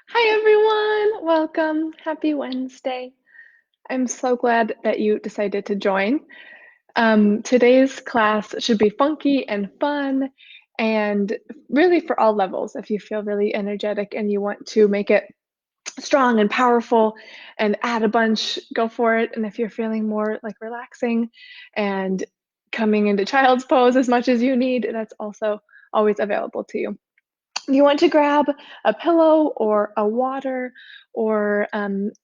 Hi, everyone. Welcome. Happy Wednesday. I'm so glad that you decided to join. Today's class should be funky and fun and really for all levels. If you feel really energetic and you want to make it strong and powerful and add a bunch, go for it. And if you're feeling more like relaxing and coming into child's pose as much as you need, that's also always available to you. If you want to grab a pillow or a water or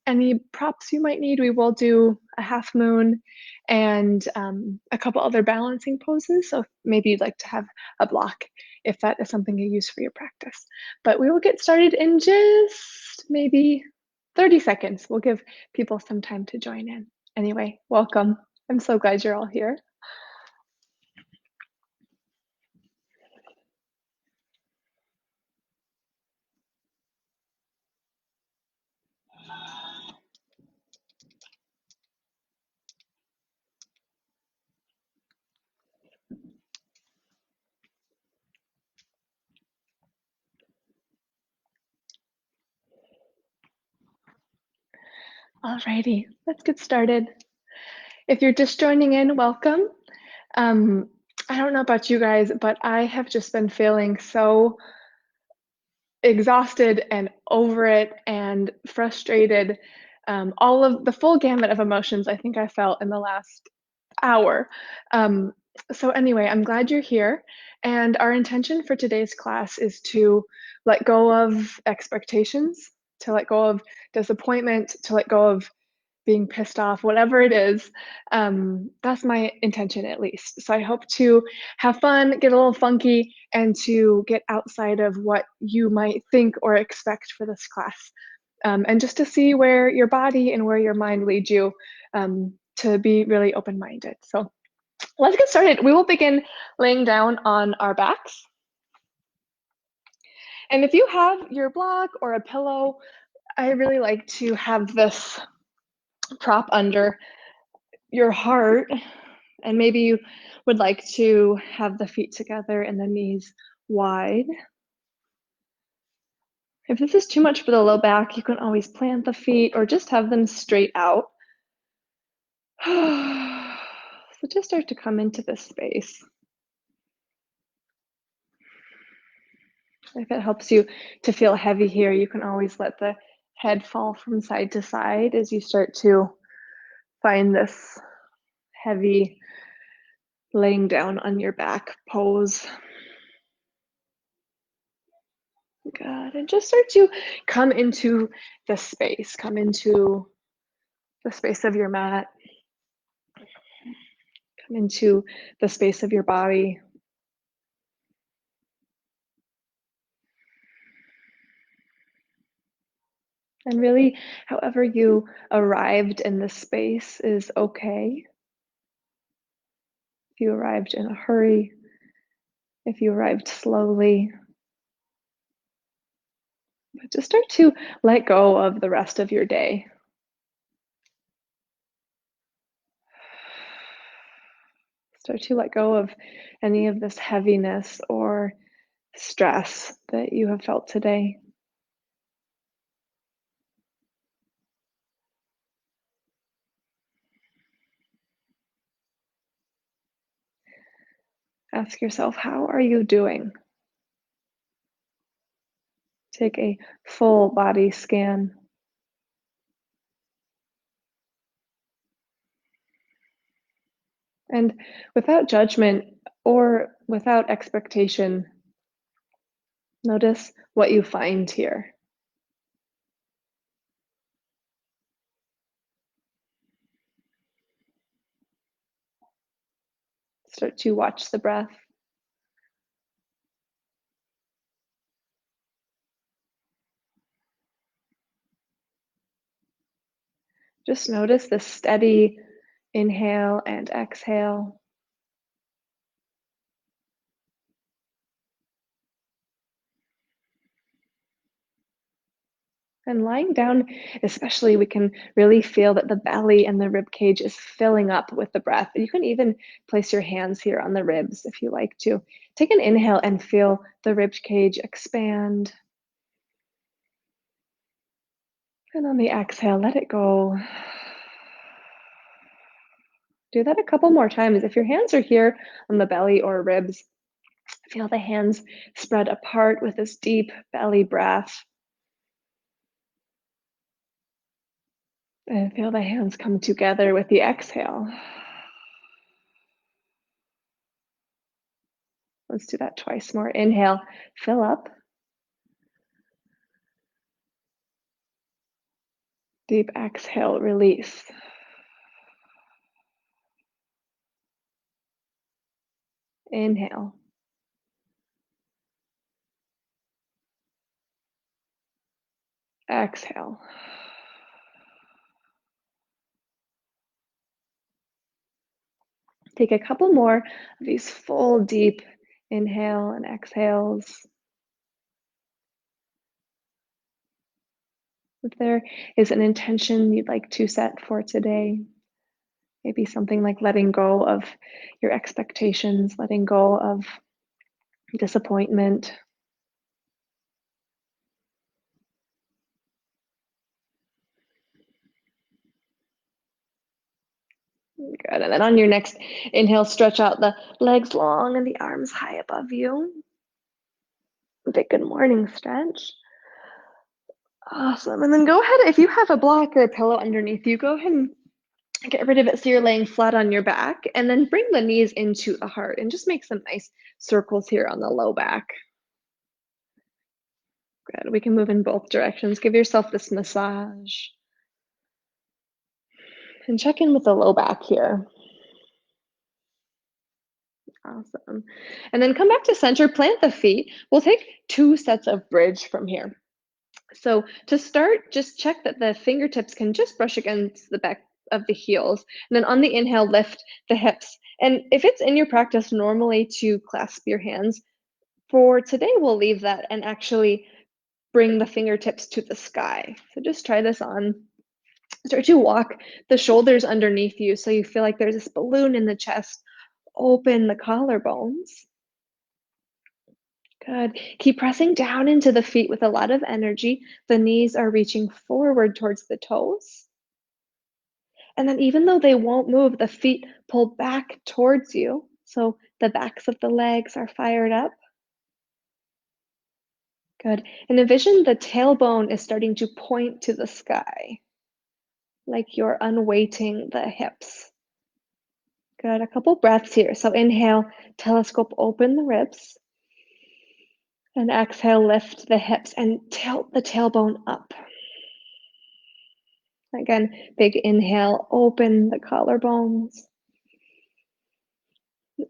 any props you might need, we will do a half moon and a couple other balancing poses. So maybe you'd like to have a block if that is something you use for your practice. But we will get started in just maybe 30 seconds. We'll give people some time to join in. Anyway, welcome. I'm so glad you're all here. Alrighty, let's get started. If you're just joining in, welcome. Um, I don't know about you guys, but I have just been feeling so exhausted and over it and frustrated. All of the full gamut of emotions I think I felt in the last hour. Um, so, anyway, I'm glad you're here. And our intention for today's class is to let go of expectations, to let go of disappointment, to let go of being pissed off, whatever it is. That's my intention at least. So I hope to have fun, get a little funky, and to get outside of what you might think or expect for this class. And just to see where your body and where your mind lead you, to be really open-minded. So let's get started. We will begin laying down on our backs. And if you have your block or a pillow, I really like to have this prop under your heart, and maybe you would like to have the feet together and the knees wide. If this is too much for the low back, you can always plant the feet or just have them straight out. So just start to come into this space. If it helps you to feel heavy here, you can always let the head fall from side to side as you start to find this heavy laying down on your back pose. Good. And just start to come into the space, come into the space of your mat, come into the space of your body. And really, however you arrived in this space is okay. If you arrived in a hurry, if you arrived slowly, but just start to let go of the rest of your day. Start to let go of any of this heaviness or stress that you have felt today. Ask yourself, how are you doing? Take a full body scan. And without judgment or without expectation, notice what you find here. Start to watch the breath. Just notice the steady inhale and exhale. And lying down, especially, we can really feel that the belly and the rib cage is filling up with the breath. You can even place your hands here on the ribs if you like to. Take an inhale and feel the rib cage expand. And on the exhale, let it go. Do that a couple more times. If your hands are here on the belly or ribs, feel the hands spread apart with this deep belly breath. And feel the hands come together with the exhale. Let's do that twice more. Inhale, fill up. Deep exhale, release. Inhale. Exhale. Take a couple more of these full deep inhale and exhales. If there is an intention you'd like to set for today, maybe something like letting go of your expectations, letting go of disappointment. Good. And then on your next inhale, stretch out the legs long and the arms high above you. Big good morning stretch. Awesome. And then go ahead, if you have a block or a pillow underneath you, go ahead and get rid of it so you're laying flat on your back, and then bring the knees into the heart and just make some nice circles here on the low back. Good. We can move in both directions. Give yourself this massage. And check in with the low back here. Awesome. And then come back to center, plant the feet. We'll take 2 sets of bridge from here. So to start, just check that the fingertips can just brush against the back of the heels. And then on the inhale, lift the hips. And if it's in your practice normally to clasp your hands, for today, we'll leave that and actually bring the fingertips to the sky. So just try this on. Start to walk the shoulders underneath you so you feel like there's this balloon in the chest. Open the collarbones. Good. Keep pressing down into the feet with a lot of energy. The knees are reaching forward towards the toes. And then even though they won't move, the feet pull back towards you. So the backs of the legs are fired up. Good. And envision the tailbone is starting to point to the sky, like you're unweighting the hips. Good. A couple breaths here. So inhale, telescope open the ribs. And exhale, lift the hips and tilt the tailbone up. Again, big inhale, open the collarbones.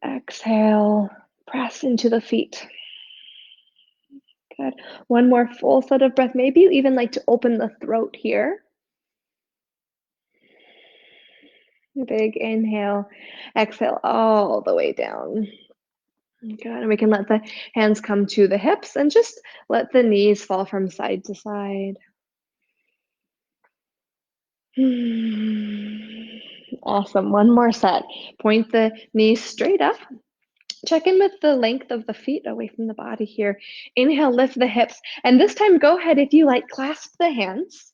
Exhale, press into the feet. Good. One more full set of breath. Maybe you even like to open the throat here. Big inhale, exhale all the way down. Good. And we can let the hands come to the hips and just let the knees fall from side to side. Awesome. One more set. Point the knees straight up. Check in with the length of the feet away from the body here. Inhale, lift the hips. And this time, go ahead, if you like, clasp the hands.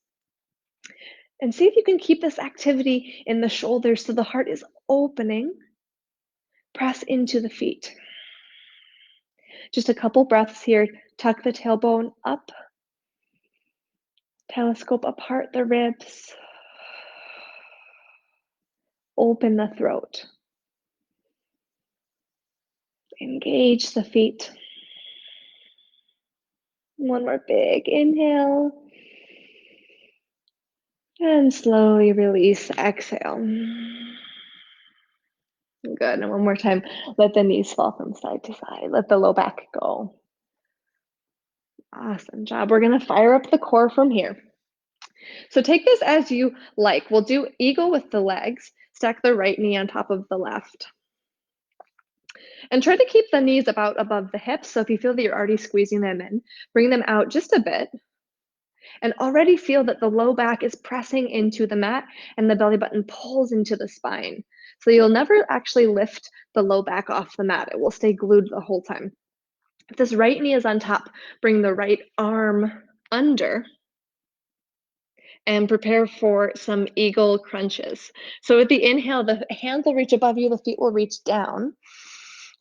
And see if you can keep this activity in the shoulders so the heart is opening. Press into the feet. Just a couple breaths here. Tuck the tailbone up. Telescope apart the ribs. Open the throat. Engage the feet. One more big inhale. And slowly release, exhale. Good, and one more time. Let the knees fall from side to side. Let the low back go. Awesome job. We're gonna fire up the core from here. So take this as you like. We'll do eagle with the legs. Stack the right knee on top of the left. And try to keep the knees about above the hips. So if you feel that you're already squeezing them in, bring them out just a bit. And already feel that the low back is pressing into the mat and the belly button pulls into the spine. So you'll never actually lift the low back off the mat. It will stay glued the whole time. If this right knee is on top, bring the right arm under and prepare for some eagle crunches. So with the inhale, the hands will reach above you, the feet will reach down.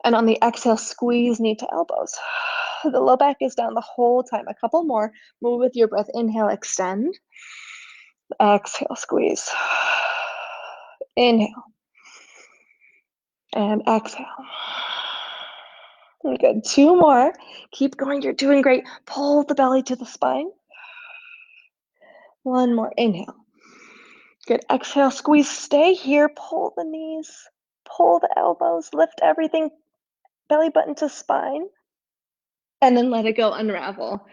And on the exhale, squeeze knee to elbows. The low back is down the whole time. A couple more. Move with your breath. Inhale, extend. Exhale, squeeze. Inhale. And exhale. Good. Two more. Keep going. You're doing great. Pull the belly to the spine. One more. Inhale. Good. Exhale, squeeze. Stay here. Pull the knees. Pull the elbows. Lift everything. Belly button to spine. And then let it go. Unravel.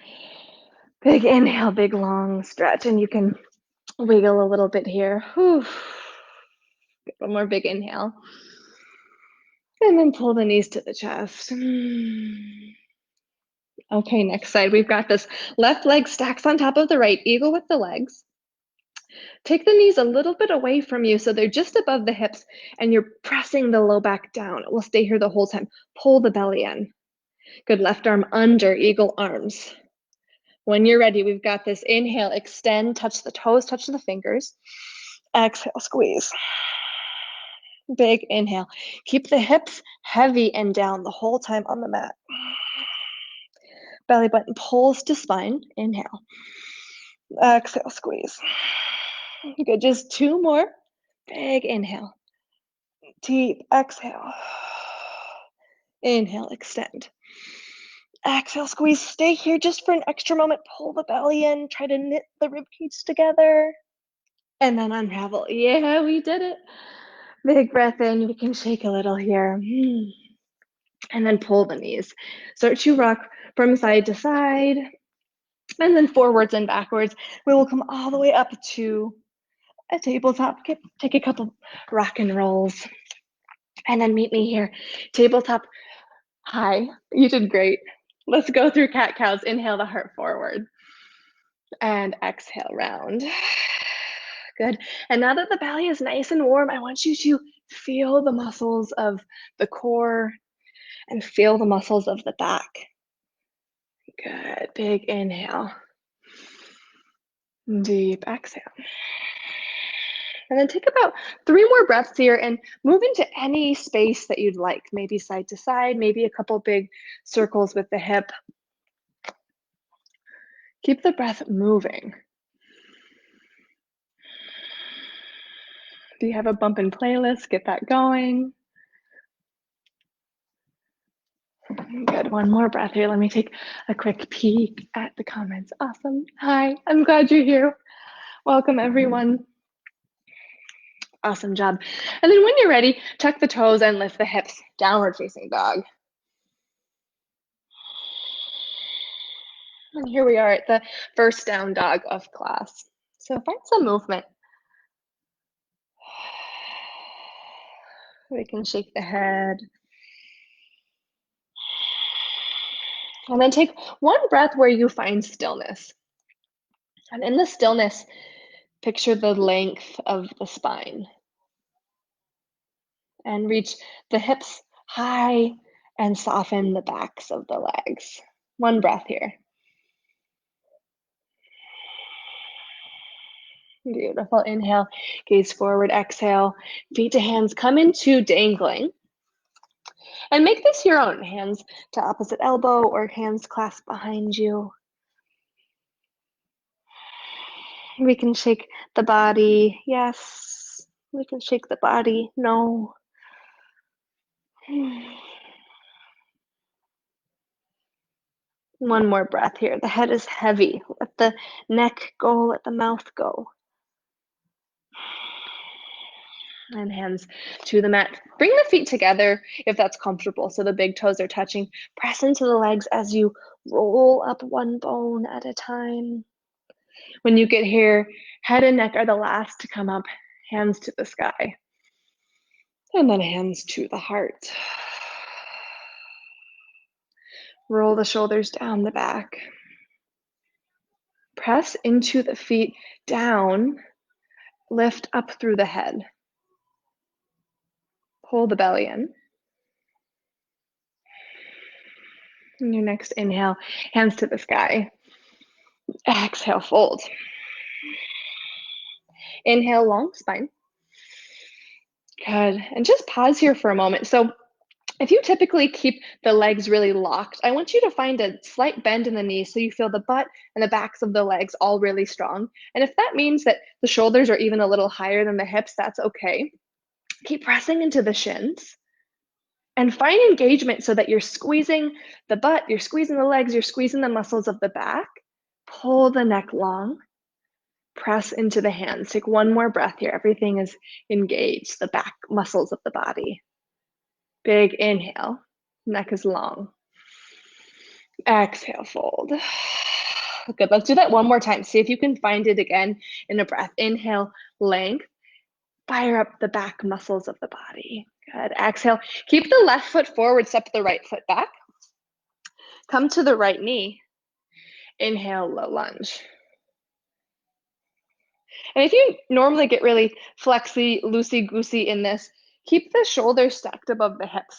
Big inhale, big long stretch. And you can wiggle a little bit here. Whew. One more big inhale. And then pull the knees to the chest. Okay, next side. We've got this left leg stacks on top of the right, eagle with the legs. Take the knees a little bit away from you so they're just above the hips and you're pressing the low back down. It will stay here the whole time. Pull the belly in. Good, left arm under, eagle arms. When you're ready, we've got this. Inhale, extend, touch the toes, touch the fingers. Exhale, squeeze. Big inhale. Keep the hips heavy and down the whole time on the mat. Belly button pulls to spine. Inhale. Exhale, squeeze. Good, just two more. Big inhale. Deep exhale. Inhale, extend. Exhale, squeeze. Stay here just for an extra moment. Pull the belly in. Try to knit the rib cage together. And then unravel. Yeah, we did it. Big breath in. We can shake a little here. And then pull the knees. Start to rock from side to side. And then forwards and backwards. We will come all the way up to a tabletop. Take a couple rock and rolls. And then meet me here. Tabletop. Hi. You did great. Let's go through cat cows. Inhale the heart forward. And exhale, round. Good. And now that the belly is nice and warm, I want you to feel the muscles of the core and feel the muscles of the back. Good. Big inhale. Deep exhale. And then take about 3 more breaths here and move into any space that you'd like. Maybe side to side, maybe a couple big circles with the hip. Keep the breath moving. Do you have a bumpin' playlist? Get that going. Good, one more breath here. Let me take a quick peek at the comments. Awesome. Hi, I'm glad you're here. Welcome, everyone. Awesome job. And then when you're ready, tuck the toes and lift the hips. Downward facing dog. And here we are at the first down dog of class. So find some movement. We can shake the head. And then take one breath where you find stillness. And in the stillness, picture the length of the spine. And reach the hips high and soften the backs of the legs. One breath here. Beautiful. Inhale, gaze forward, exhale. Feet to hands come into dangling. And make this your own. Hands to opposite elbow or hands clasped behind you. We can shake the body. Yes. We can shake the body. No. One more breath here. The head is heavy. Let the neck go, let the mouth go. And hands to the mat. Bring the feet together if that's comfortable. So the big toes are touching. Press into the legs as you roll up one bone at a time. When you get here, head and neck are the last to come up. Hands to the sky. And then hands to the heart. Roll the shoulders down the back. Press into the feet down. Lift up through the head. Pull the belly in. And your next inhale, hands to the sky. Exhale, fold. Inhale, long spine. Good. And just pause here for a moment. So if you typically keep the legs really locked, I want you to find a slight bend in the knees so you feel the butt and the backs of the legs all really strong. And if that means that the shoulders are even a little higher than the hips, that's okay. Keep pressing into the shins and find engagement so that you're squeezing the butt, you're squeezing the legs, you're squeezing the muscles of the back. Pull the neck long. Press into the hands. Take one more breath here. Everything is engaged, the back muscles of the body. Big inhale. Neck is long. Exhale, fold. Good. Let's do that one more time. See if you can find it again in a breath. Inhale, length. Fire up the back muscles of the body. Good. Exhale. Keep the left foot forward, step the right foot back. Come to the right knee. Inhale, low lunge. And if you normally get really flexy, loosey-goosey in this, keep the shoulders stacked above the hips.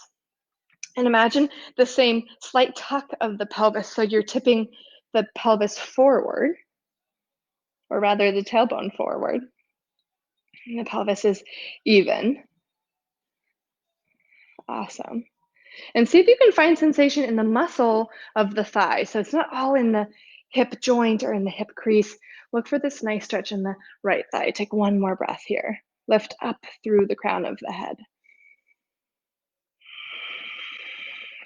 And imagine the same slight tuck of the pelvis. So you're tipping the pelvis forward, or rather the tailbone forward. And the pelvis is even. Awesome. And see if you can find sensation in the muscle of the thigh. So it's not all in the hip joint or in the hip crease. Look for this nice stretch in the right thigh. Take one more breath here. Lift up through the crown of the head.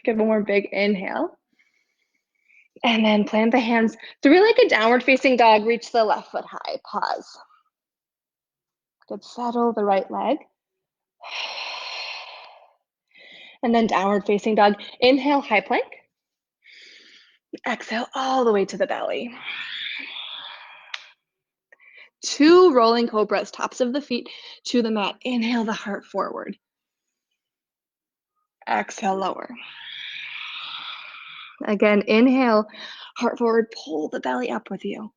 Give one more big inhale. And then plant the hands 3-legged downward facing dog. Reach the left foot high. Pause. Good. Settle the right leg. And then downward facing dog. Inhale, high plank. Exhale all the way to the belly. 2 rolling cobras, tops of the feet to the mat. Inhale the heart forward. Exhale, lower. Again, inhale, heart forward, pull the belly up with you.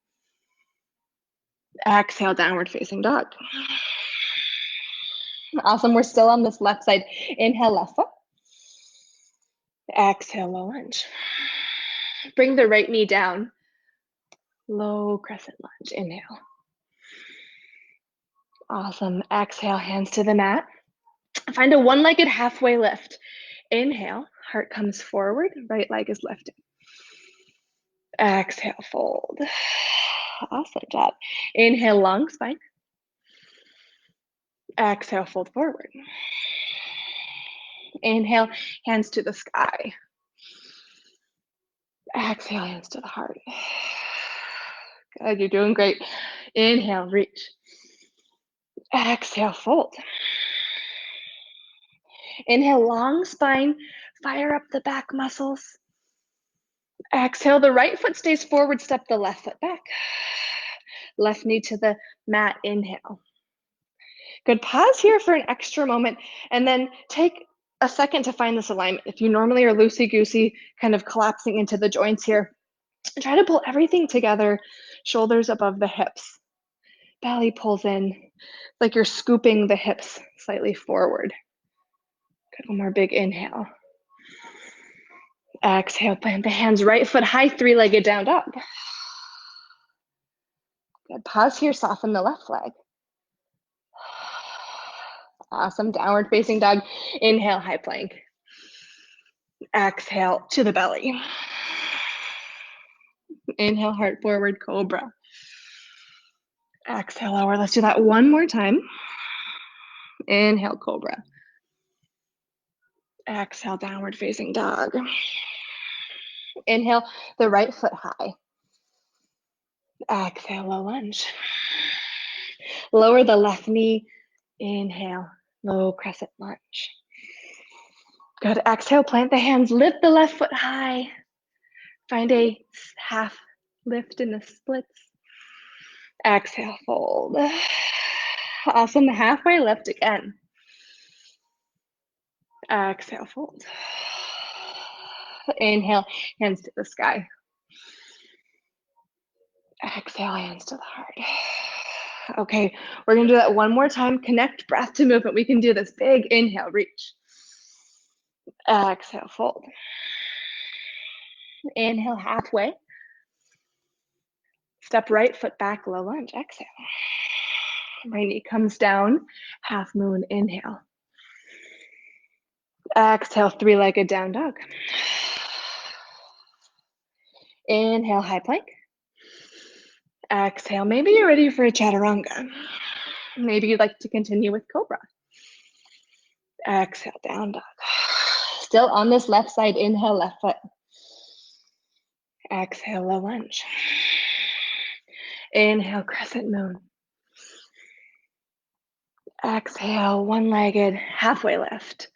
Exhale, downward facing dog. Awesome, we're still on this left side. Inhale, left foot. Exhale, low lunge. Bring the right knee down. Low crescent lunge, inhale. Awesome, exhale, hands to the mat. Find a one-legged halfway lift. Inhale, heart comes forward, right leg is lifted. Exhale, fold. Awesome job. Inhale, long spine. Exhale, fold forward. Inhale, hands to the sky. Exhale, hands to the heart. Good, you're doing great. Inhale, reach. Exhale, fold. Inhale, long spine. Fire up the back muscles. Exhale, the right foot stays forward, step the left foot back. Left knee to the mat, inhale. Good, pause here for an extra moment and then take a second to find this alignment. If you normally are loosey-goosey, kind of collapsing into the joints here, try to pull everything together, shoulders above the hips. Belly pulls in, like you're scooping the hips slightly forward. Good, one more big inhale. Exhale, plant the hands, right foot high, 3-legged down dog. Good, pause here, soften the left leg. Awesome, downward facing dog. Inhale, high plank. Exhale to the belly. Inhale, heart forward, cobra. Exhale, lower. Let's do that one more time. Inhale, cobra. Exhale, downward facing dog. Inhale, the right foot high. Exhale, low lunge. Lower the left knee. Inhale, low crescent lunge. Good. Exhale, plant the hands, lift the left foot high. Find a half lift in the splits. Exhale, fold. Awesome, halfway lift again. Exhale, fold. Inhale, hands to the sky. Exhale, hands to the heart. Okay, we're gonna do that one more time. Connect breath to movement. We can do this. Big inhale, reach. Exhale, fold. Inhale, halfway. Step right foot back, low lunge. Exhale. Right knee comes down, half moon, inhale. Exhale, three-legged down dog. Inhale, high plank. Exhale, maybe you're ready for a chaturanga. Maybe you'd like to continue with cobra. Exhale, down dog. Still on this left side, inhale, left foot. Exhale, low lunge. Inhale, crescent moon. Exhale, one-legged, halfway lift.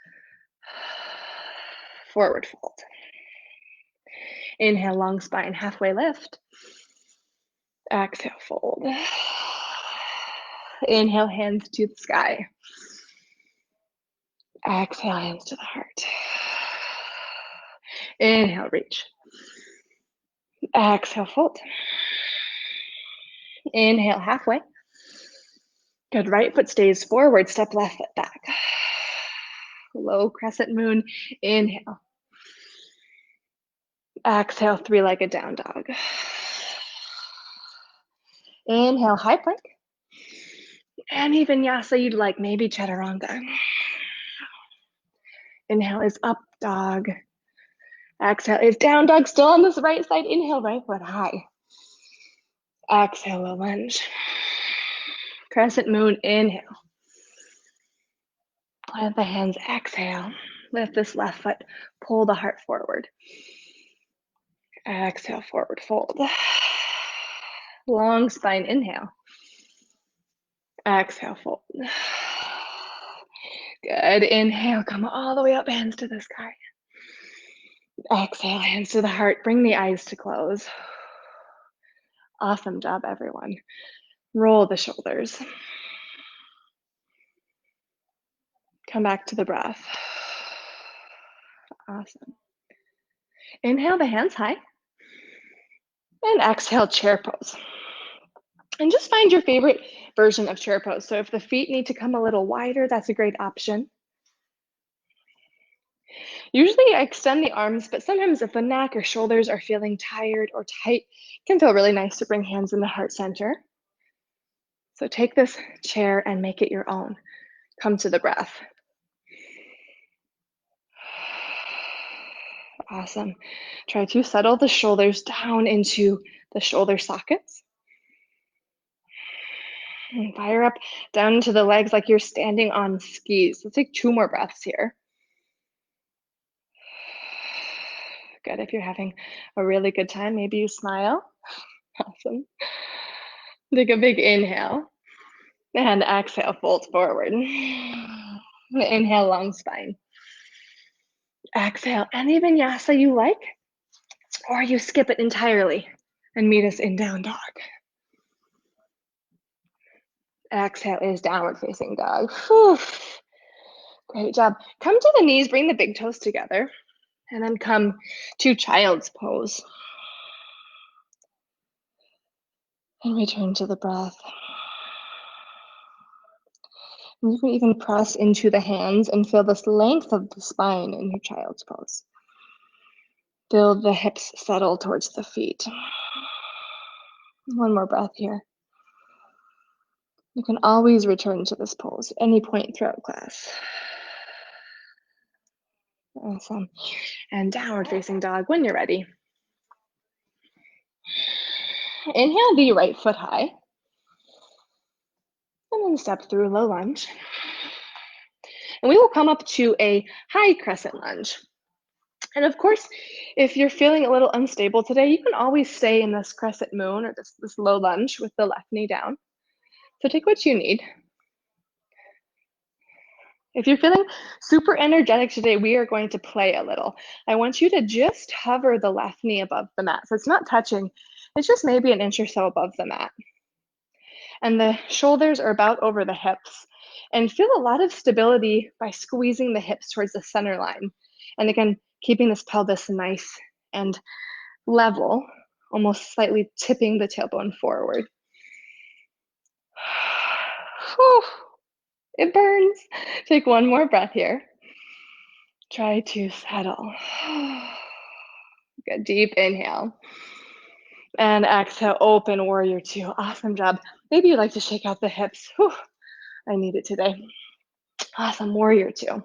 Forward fold. Inhale, long spine, halfway lift. Exhale, fold. Inhale, hands to the sky. Exhale, hands to the heart. Inhale, reach. Exhale, fold. Inhale, halfway. Good, right foot stays forward, step left foot back. Low crescent moon, inhale. Exhale, three-legged down dog. Inhale, high plank. Any vinyasa you'd like, maybe chaturanga. Inhale is up dog. Exhale is down dog, still on this right side. Inhale, right foot high. Exhale, low lunge. Crescent moon, inhale. Plant the hands, exhale. Lift this left foot, pull the heart forward. Exhale, forward fold. Long spine, inhale. Exhale, fold. Good, inhale, come all the way up, hands to the sky. Exhale, hands to the heart, bring the eyes to close. Awesome job, everyone. Roll the shoulders. Come back to the breath. Awesome. Inhale the hands high. And exhale, chair pose. And just find your favorite version of chair pose. So if the feet need to come a little wider, that's a great option. Usually I extend the arms, but sometimes if the neck or shoulders are feeling tired or tight, it can feel really nice to bring hands in the heart center. So take this chair and make it your own. Come to the breath. Awesome. Try to settle the shoulders down into the shoulder sockets. And fire up down into the legs like you're standing on skis. Let's take 2 more breaths here. Good. If you're having a really good time, maybe you smile. Awesome. Take a big inhale and exhale, fold forward. Inhale, long spine. Exhale, any vinyasa you like, or you skip it entirely and meet us in down dog. Exhale is downward facing dog. Whew. Great job. Come to the knees, bring the big toes together, and then come to child's pose. And return to the breath. And you can even press into the hands and feel this length of the spine in your child's pose. Feel the hips settle towards the feet. One more breath here. You can always return to this pose at any point throughout class. Awesome. And downward facing dog when you're ready. Inhale the right foot high. And then step through low lunge. And we will come up to a high crescent lunge. And of course, if you're feeling a little unstable today, you can always stay in this crescent moon or this low lunge with the left knee down. So take what you need. If you're feeling super energetic today, we are going to play a little. I want you to just hover the left knee above the mat. So it's not touching, it's just maybe an inch or so above the mat. And the shoulders are about over the hips. And feel a lot of stability by squeezing the hips towards the center line. And again, keeping this pelvis nice and level, almost slightly tipping the tailbone forward. Whew. It burns. Take one more breath here. Try to settle. Good, deep inhale. And exhale, open warrior 2. Awesome job. Maybe you'd like to shake out the hips. Whew, I need it today. Awesome, warrior two.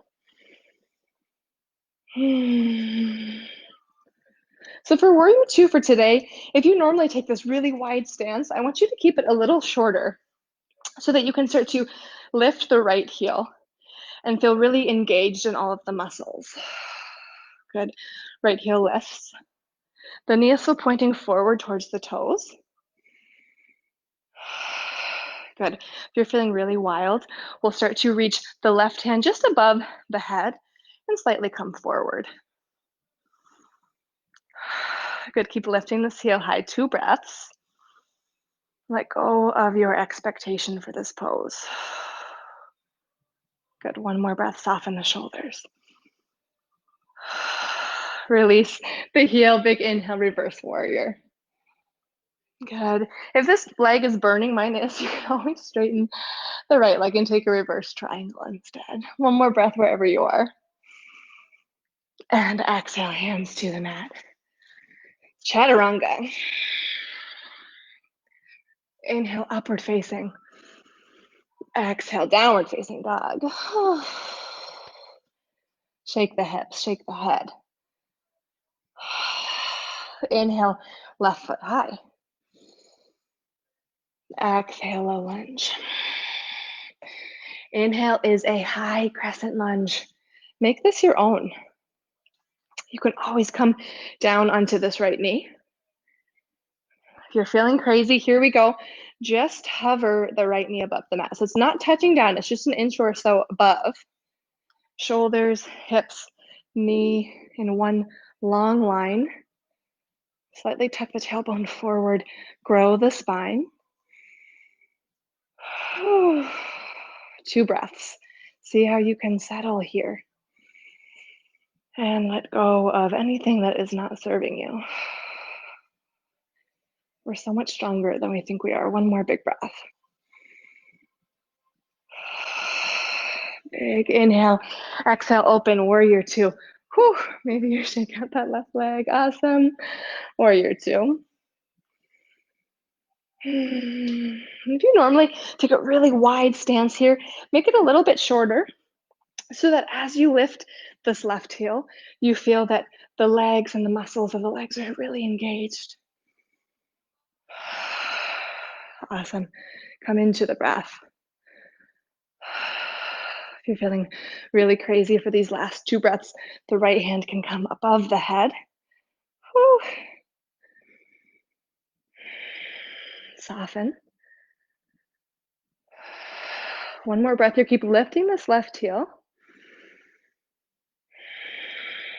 So for warrior two for today, if you normally take this really wide stance, I want you to keep it a little shorter so that you can start to lift the right heel and feel really engaged in all of the muscles. Good. Right heel lifts. The knee is still pointing forward towards the toes. Good. If you're feeling really wild, we'll start to reach the left hand just above the head and slightly come forward. Good. Keep lifting this heel high. 2 breaths. Let go of your expectation for this pose. Good. 1 more breath. Soften the shoulders. Release the heel. Big inhale, reverse warrior. Good. If this leg is burning, mine is, you can always straighten the right leg and take a reverse triangle instead. 1 more breath wherever you are. And exhale, hands to the mat. Chaturanga. Inhale, upward facing. Exhale, downward facing dog. Shake the hips, shake the head. Inhale, left foot high. Exhale, low lunge. Inhale is a high crescent lunge. Make this your own. You can always come down onto this right knee. If you're feeling crazy, here we go. Just hover the right knee above the mat. So it's not touching down, it's just an inch or so above. Shoulders, hips, knee in one long line. Slightly tuck the tailbone forward, grow the spine. 2 breaths. See how you can settle here. And let go of anything that is not serving you. We're so much stronger than we think we are. 1 more big breath. Big inhale. Exhale, open, warrior two. Whew, maybe you shake out that left leg. Awesome. Warrior two. If you normally take a really wide stance here, make it a little bit shorter so that as you lift this left heel, you feel that the legs and the muscles of the legs are really engaged. Awesome. Come into the breath. If you're feeling really crazy for these last 2 breaths, the right hand can come above the head. Whew. Soften. 1 more breath here. Keep lifting this left heel.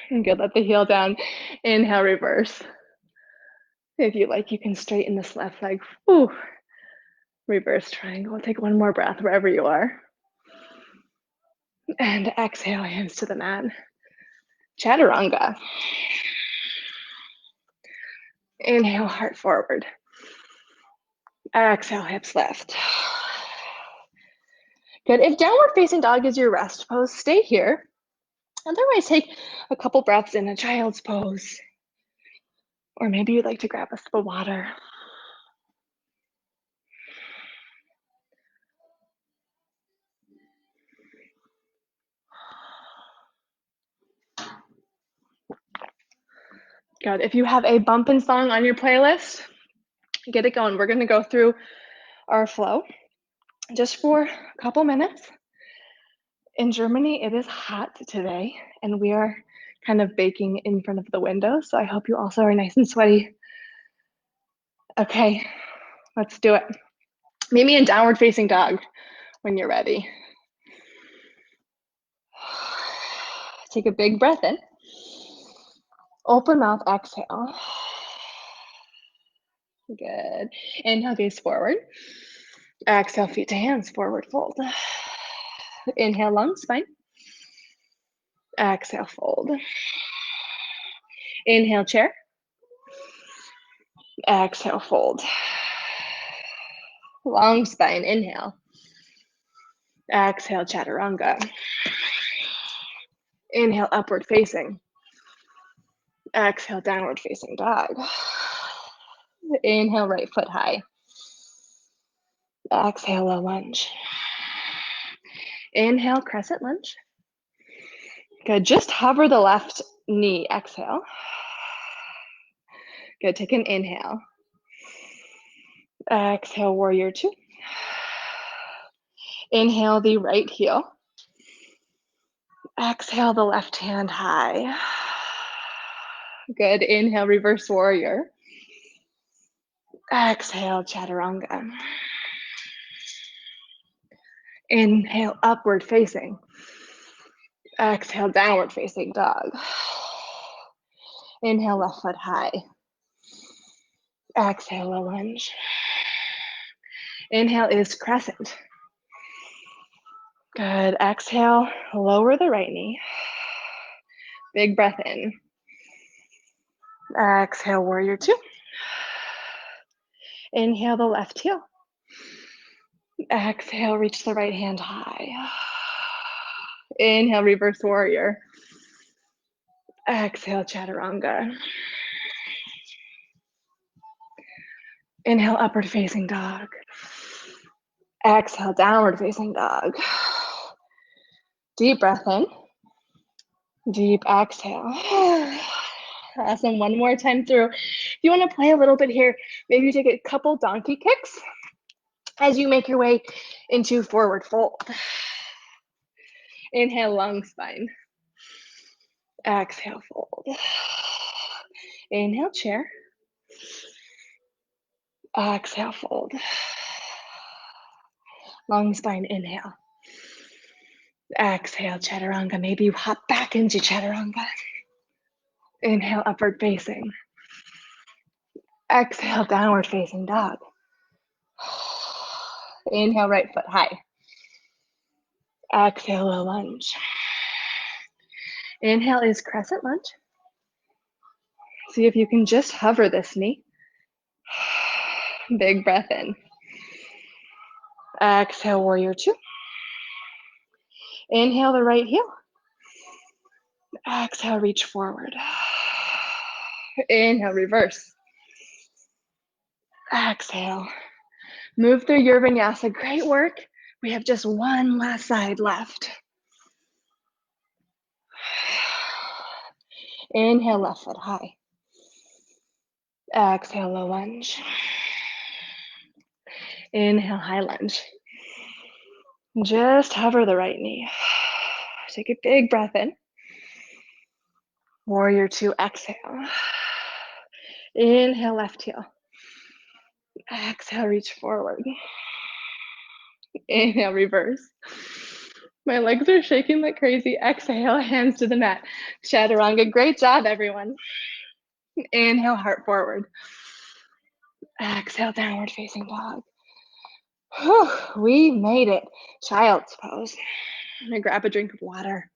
And good. Let the heel down. Inhale, reverse. If you like, you can straighten this left leg. Whew. Reverse triangle. Take 1 more breath wherever you are. And exhale, hands to the mat. Chaturanga. Inhale, heart forward. Exhale, hips lift. Good. If downward facing dog is your rest pose, stay here. Otherwise, take a couple breaths in a child's pose. Or maybe you'd like to grab a sip of water. Good. If you have a bumpin' song on your playlist, get it going. We're going to go through our flow just for a couple minutes. In Germany, it is hot today, and we are kind of baking in front of the window, so I hope you also are nice and sweaty. Okay, let's do it. Meet me in downward facing dog when you're ready. Take a big breath in. Open mouth, exhale. Good. Inhale, gaze forward. Exhale, feet to hands, forward fold. Inhale, long spine. Exhale, fold. Inhale, chair. Exhale, fold. Long spine, inhale. Exhale, chaturanga. Inhale, upward facing. Exhale, downward facing dog. Inhale, right foot high. Exhale, low lunge. Inhale, crescent lunge. Good, just hover the left knee, exhale. Good, take an inhale. Exhale, warrior two. Inhale the right heel. Exhale the left hand high. Good, inhale, reverse warrior. Exhale, chaturanga. Inhale, upward facing. Exhale, downward facing dog. Inhale, left foot high. Exhale, low lunge. Inhale is crescent. Good, exhale, lower the right knee. Big breath in. Exhale, warrior two. Inhale the left heel. Exhale, reach the right hand high. Inhale, reverse warrior. Exhale, chaturanga. Inhale, upward facing dog. Exhale, downward facing dog. Deep breath in. Deep exhale. Awesome, one more time through. If you want to play a little bit here, maybe you take a couple donkey kicks as you make your way into forward fold. Inhale, long spine. Exhale, fold. Inhale, chair. Exhale, fold. Long spine, inhale. Exhale, chaturanga. Maybe you hop back into chaturanga. Inhale, upward facing. Exhale, downward facing dog. Inhale, right foot high. Exhale, low lunge. Inhale is crescent lunge. See if you can just hover this knee. Big breath in. Exhale, warrior two. Inhale the right heel. Exhale, reach forward. Inhale, reverse. Exhale. Move through your vinyasa. Great work. We have just one last side left. Inhale, left foot high. Exhale, low lunge. Inhale, high lunge. Just hover the right knee. Take a big breath in. Warrior two, exhale. Inhale, left heel. Exhale, reach forward. Inhale, reverse. My legs are shaking like crazy. Exhale, hands to the mat. Chaturanga, great job, everyone. Inhale, heart forward. Exhale, downward facing dog. Whew, we made it. Child's pose. I'm gonna grab a drink of water.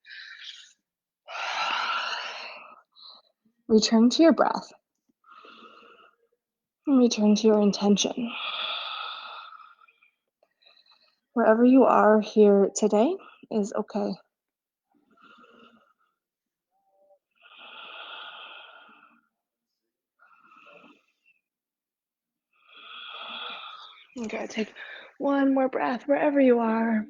Return to your breath. And return to your intention. Wherever you are here today is okay. Okay, take one more breath wherever you are.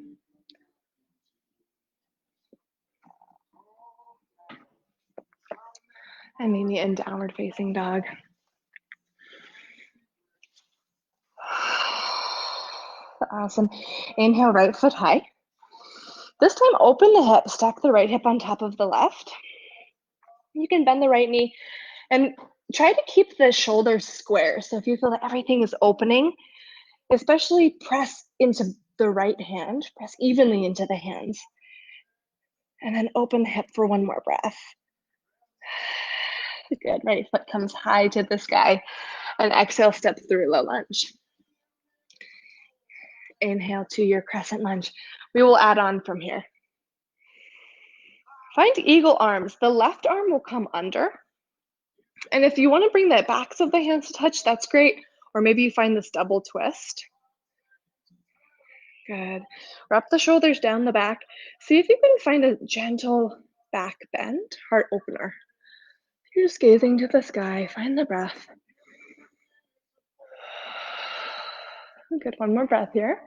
And maybe in downward facing dog. Awesome. Inhale, right foot high. This time, open the hip, stack the right hip on top of the left. You can bend the right knee and try to keep the shoulders square. So if you feel that everything is opening, especially press into the right hand, press evenly into the hands. And then open the hip for one more breath. Good, right foot comes high to the sky. And exhale, step through low lunge. Inhale to your crescent lunge. We will add on from here. Find eagle arms. The left arm will come under. And if you want to bring the backs of the hands to touch, that's great. Or maybe you find this double twist. Good. Wrap the shoulders down the back. See if you can find a gentle back bend, heart opener. You're just gazing to the sky. Find the breath. Good, one more breath here.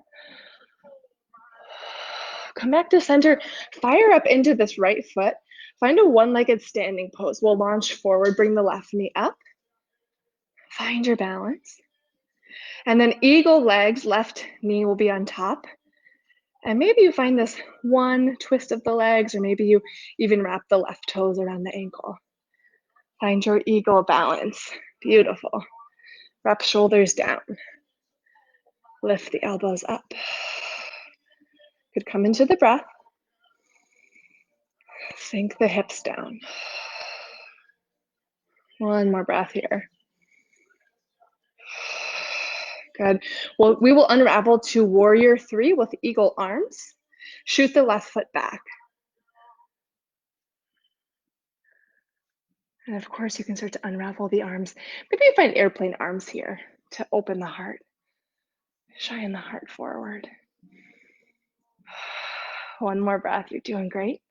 Come back to center, fire up into this right foot. Find a one-legged standing pose. We'll launch forward, bring the left knee up. Find your balance. And then eagle legs, left knee will be on top. And maybe you find this one twist of the legs, or maybe you even wrap the left toes around the ankle. Find your eagle balance. Beautiful. Wrap shoulders down. Lift the elbows up. Good, come into the breath. Sink the hips down. One more breath here. Good. Well, we will unravel to warrior three with eagle arms. Shoot the left foot back. And of course, you can start to unravel the arms. Maybe you find airplane arms here to open the heart. Shine the heart forward. One more breath. You're doing great.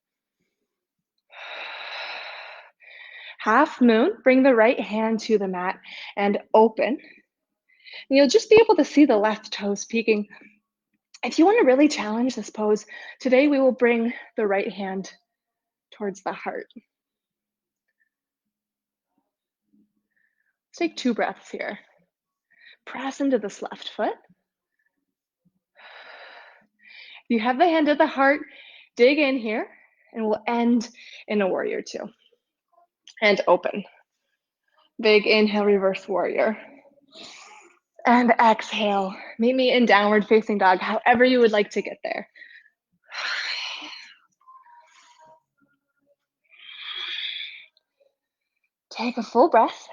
Half moon. Bring the right hand to the mat and open. And you'll just be able to see the left toes peeking. If you want to really challenge this pose, today we will bring the right hand towards the heart. Let's take 2 breaths here. Press into this left foot. You have the hand at the heart, dig in here, and we'll end in a warrior two. And open. Big inhale, reverse warrior. And exhale. Meet me in downward facing dog, however you would like to get there. Take a full breath.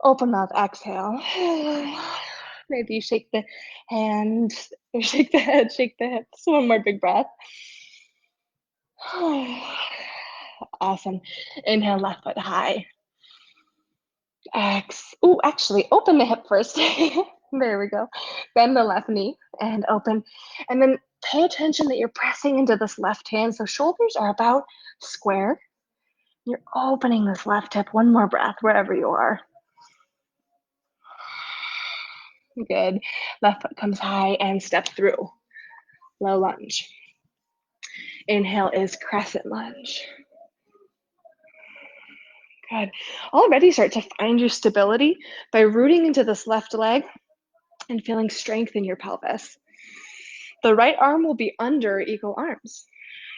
Open mouth, exhale. Maybe you shake the hand, or shake the head, shake the hips. One more big breath. Awesome. Inhale, left foot high. Actually, open the hip first. There we go. Bend the left knee and open. And then pay attention that you're pressing into this left hand. So shoulders are about square. You're opening this left hip. One more breath, wherever you are. Good. Left foot comes high and step through. Low lunge. Inhale is crescent lunge. Good. Already start to find your stability by rooting into this left leg and feeling strength in your pelvis. The right arm will be under eagle arms.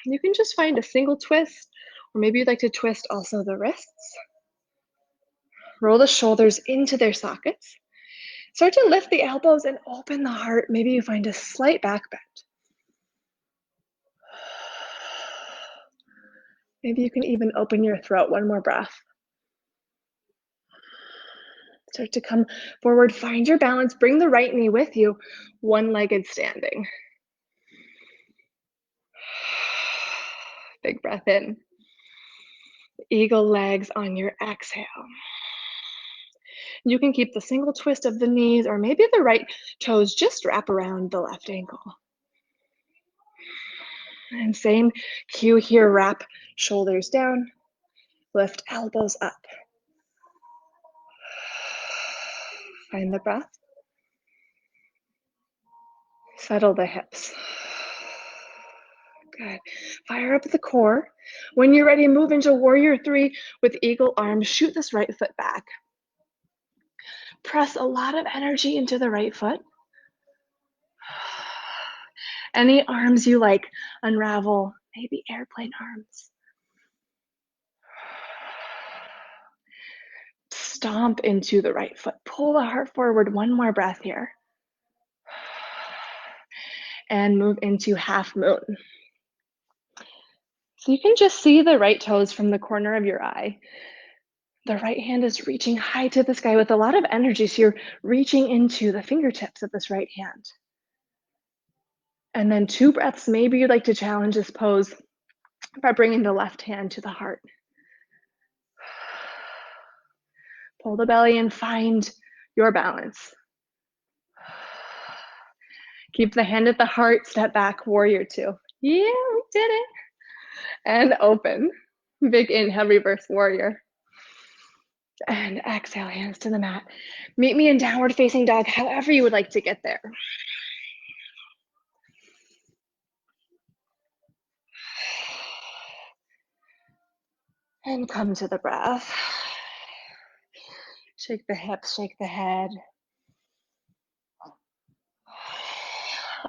You can just find a single twist, or maybe you'd like to twist also the wrists. Roll the shoulders into their sockets. Start to lift the elbows and open the heart. Maybe you find a slight back bend. Maybe you can even open your throat. One more breath. Start to come forward, find your balance, bring the right knee with you, one-legged standing. Big breath in. Eagle legs on your exhale. You can keep the single twist of the knees, or maybe the right toes just wrap around the left ankle. And same cue here, wrap shoulders down, lift elbows up. Find the breath. Settle the hips. Good. Fire up the core. When you're ready, move into warrior three with eagle arms. Shoot this right foot back. Press a lot of energy into the right foot. Any arms you like, unravel, maybe airplane arms. Stomp into the right foot. Pull the heart forward. One more breath here. And move into half moon. So you can just see the right toes from the corner of your eye. The right hand is reaching high to the sky with a lot of energy, so you're reaching into the fingertips of this right hand. And then 2 breaths, maybe you'd like to challenge this pose by bringing the left hand to the heart. Pull the belly and find your balance. Keep the hand at the heart, step back, warrior two. Yeah, we did it. And open. Big inhale, reverse warrior. And exhale, hands to the mat. Meet me in downward facing dog, however you would like to get there. And come to the breath. Shake the hips, shake the head.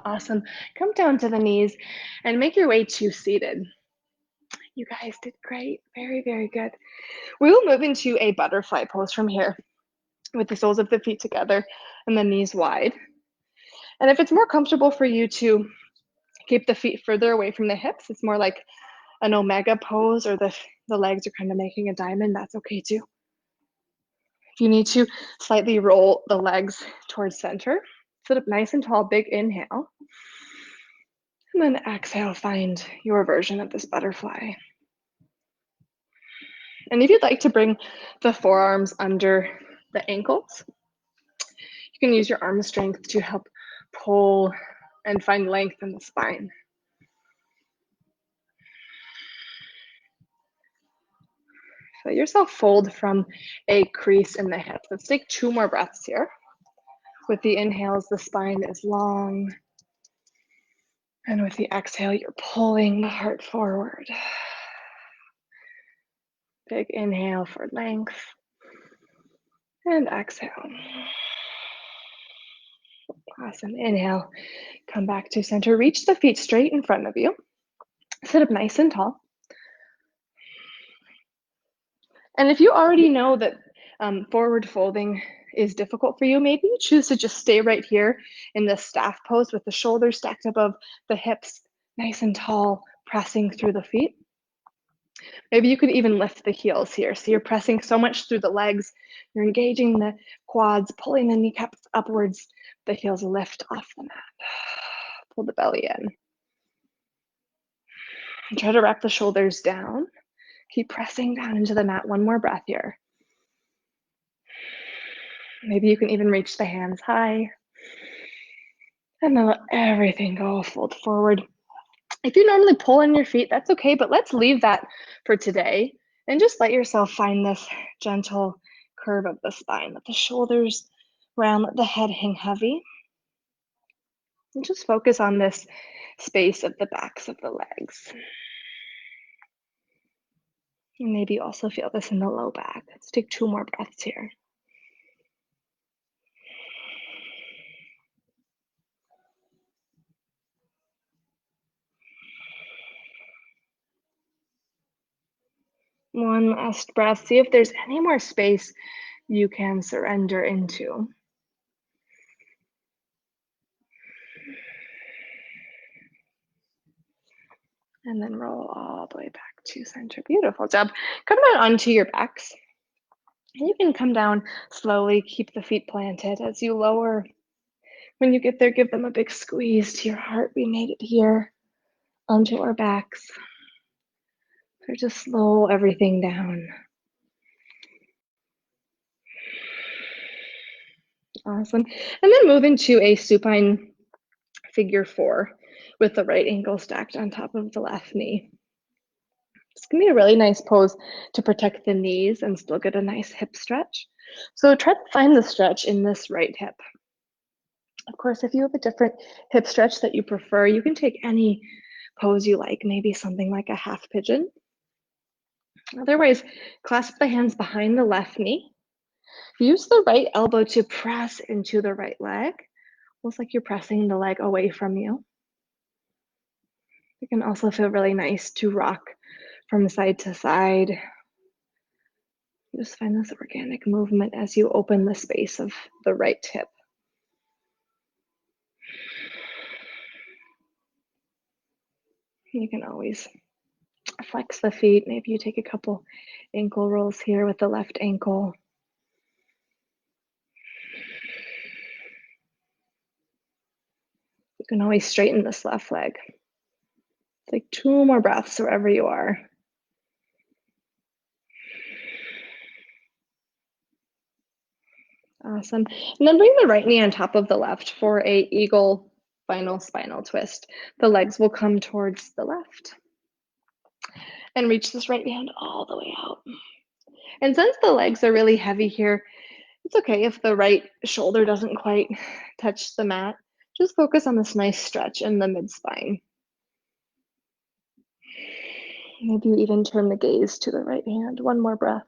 Awesome. Come down to the knees and make your way to seated. You guys did great. Very, very good. We will move into a butterfly pose from here with the soles of the feet together and the knees wide. And if it's more comfortable for you to keep the feet further away from the hips, it's more like an omega pose, or the legs are kind of making a diamond, that's okay too. If you need to, slightly roll the legs towards center. Sit up nice and tall, big inhale. And then exhale, find your version of this butterfly. And if you'd like to bring the forearms under the ankles, you can use your arm strength to help pull and find length in the spine. Let yourself fold from a crease in the hips. Let's take 2 more breaths here. With the inhales, the spine is long. And with the exhale, you're pulling the heart forward. Big inhale for length. And exhale. Awesome. Inhale, come back to center. Reach the feet straight in front of you. Sit up nice and tall. And if you already know that forward folding is difficult for you, maybe you choose to just stay right here in the staff pose with the shoulders stacked above the hips, nice and tall, pressing through the feet. Maybe you could even lift the heels here. So you're pressing so much through the legs, you're engaging the quads, pulling the kneecaps upwards, the heels lift off the mat. Pull the belly in. And try to wrap the shoulders down. Keep pressing down into the mat. One more breath here. Maybe you can even reach the hands high. And then let everything go, fold forward. If you normally pull in your feet, that's okay, but let's leave that for today and just let yourself find this gentle curve of the spine. Let the shoulders round, let the head hang heavy. And just focus on this space of the backs of the legs. And maybe you also feel this in the low back. Let's take 2 more breaths here. One last breath. See if there's any more space you can surrender into. And then roll all the way back to center. Beautiful job. Come down onto your backs. And you can come down slowly, keep the feet planted as you lower. When you get there, give them a big squeeze to your heart. We made it here onto our backs. So just slow everything down. Awesome. And then move into a supine figure 4 with the right ankle stacked on top of the left knee. It's gonna be a really nice pose to protect the knees and still get a nice hip stretch. So try to find the stretch in this right hip. Of course, if you have a different hip stretch that you prefer, you can take any pose you like, maybe something like a half pigeon. Otherwise, clasp the hands behind the left knee. Use the right elbow to press into the right leg, almost like you're pressing the leg away from you. It can also feel really nice to rock from side to side. Just find this organic movement as you open the space of the right hip. You can always flex the feet. Maybe you take a couple ankle rolls here with the left ankle. You can always straighten this left leg. Take 2 more breaths wherever you are. Awesome. And then bring the right knee on top of the left for a eagle final spinal twist. The legs will come towards the left. And reach this right hand all the way out. And since the legs are really heavy here, it's okay if the right shoulder doesn't quite touch the mat. Just focus on this nice stretch in the mid-spine. Maybe you even turn the gaze to the right hand. One more breath.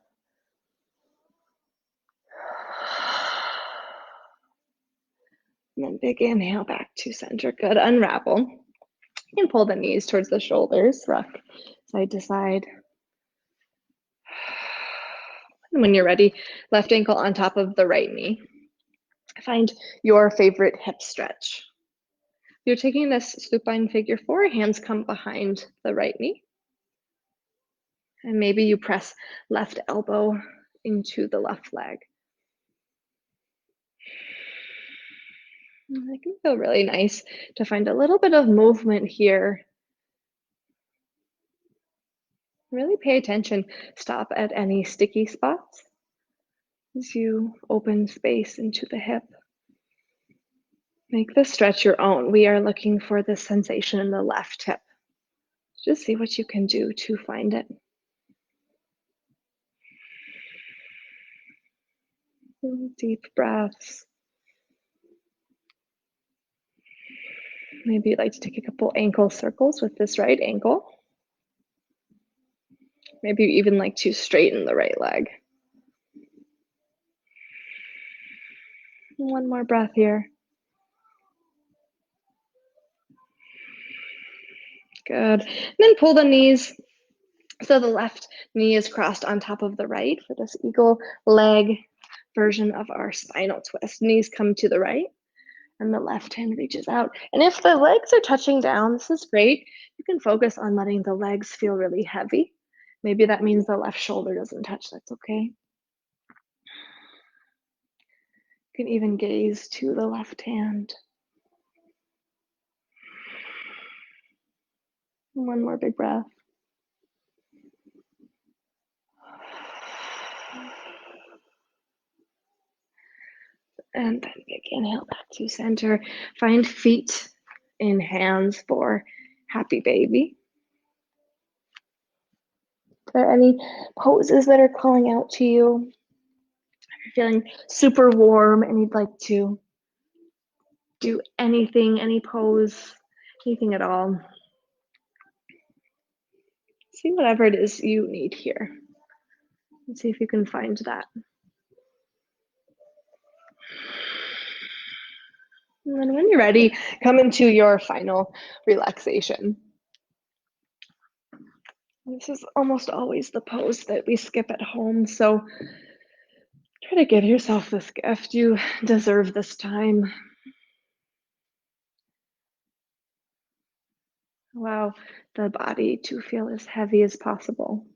And then big inhale back to center. Good. Unravel. And pull the knees towards the shoulders. Rock side to side. And when you're ready, left ankle on top of the right knee. Find your favorite hip stretch. You're taking this supine figure four, hands come behind the right knee. And maybe you press left elbow into the left leg. And it can feel really nice to find a little bit of movement here. Really pay attention. Stop at any sticky spots as you open space into the hip. Make the stretch your own. We are looking for this sensation in the left hip. Just see what you can do to find it. Deep breaths. Maybe you'd like to take a couple ankle circles with this right ankle. Maybe you even like to straighten the right leg. One more breath here. Good. And then pull the knees. So the left knee is crossed on top of the right for this eagle leg version of our spinal twist. Knees come to the right and the left hand reaches out. And if the legs are touching down, this is great. You can focus on letting the legs feel really heavy. Maybe that means the left shoulder doesn't touch. That's okay. You can even gaze to the left hand. One more big breath. And then big inhale back to center. Find feet in hands for happy baby. Are there any poses that are calling out to you? If you're feeling super warm and you'd like to do anything, any pose, anything at all. See whatever it is you need here. And see if you can find that. And then when you're ready, come into your final relaxation. This is almost always the pose that we skip at home, so try to give yourself this gift. You deserve this time. Allow the body to feel as heavy as possible.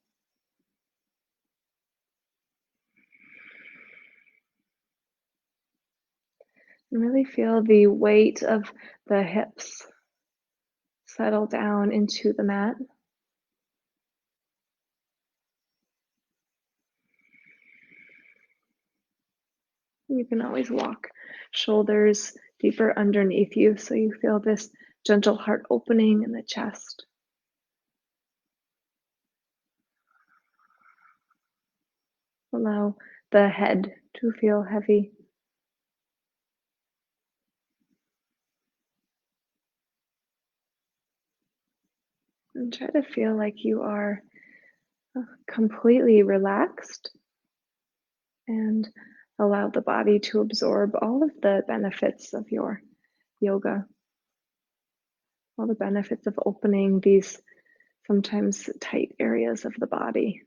And really feel the weight of the hips settle down into the mat. You can always walk shoulders deeper underneath you so you feel this gentle heart opening in the chest. Allow the head to feel heavy. And try to feel like you are completely relaxed and allow the body to absorb all of the benefits of your yoga, all the benefits of opening these sometimes tight areas of the body.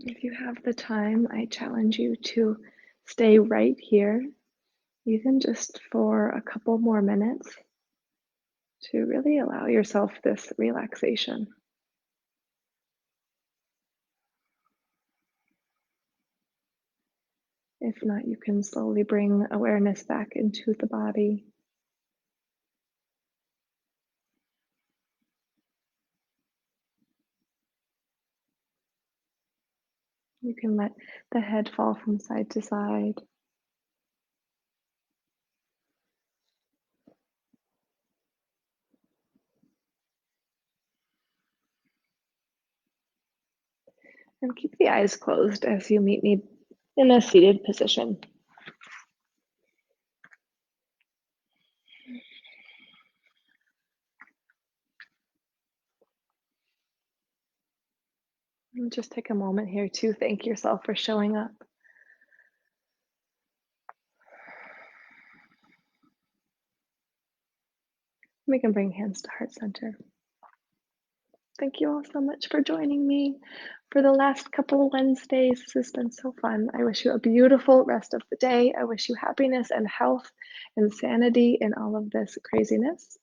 If you have the time, I challenge you to stay right here, even just for a couple more minutes, to really allow yourself this relaxation. If not, you can slowly bring awareness back into the body. You can let the head fall from side to side. And keep the eyes closed as you meet me in a seated position. And just take a moment here to thank yourself for showing up. We can bring hands to heart center. Thank you all so much for joining me for the last couple of Wednesdays. This has been so fun. I wish you a beautiful rest of the day. I wish you happiness and health and sanity in all of this craziness.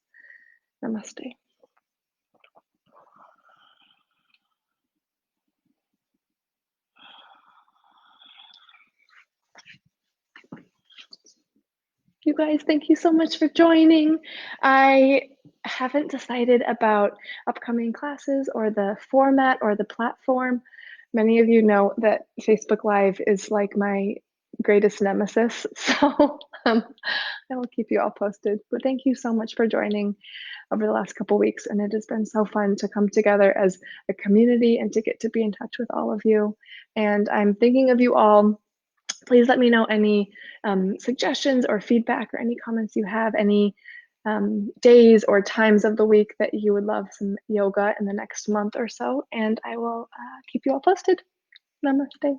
Namaste. You guys, thank you so much for joining. I haven't decided about upcoming classes or the format or the platform. Many of you know that Facebook Live is like my greatest nemesis, so I will keep you all posted. But thank you so much for joining over the last couple weeks, and it has been so fun to come together as a community and to get to be in touch with all of you. And I'm thinking of you all. Please let me know any suggestions or feedback or any comments you have, any days or times of the week that you would love some yoga in the next month or so, and I will keep you all posted. Namaste.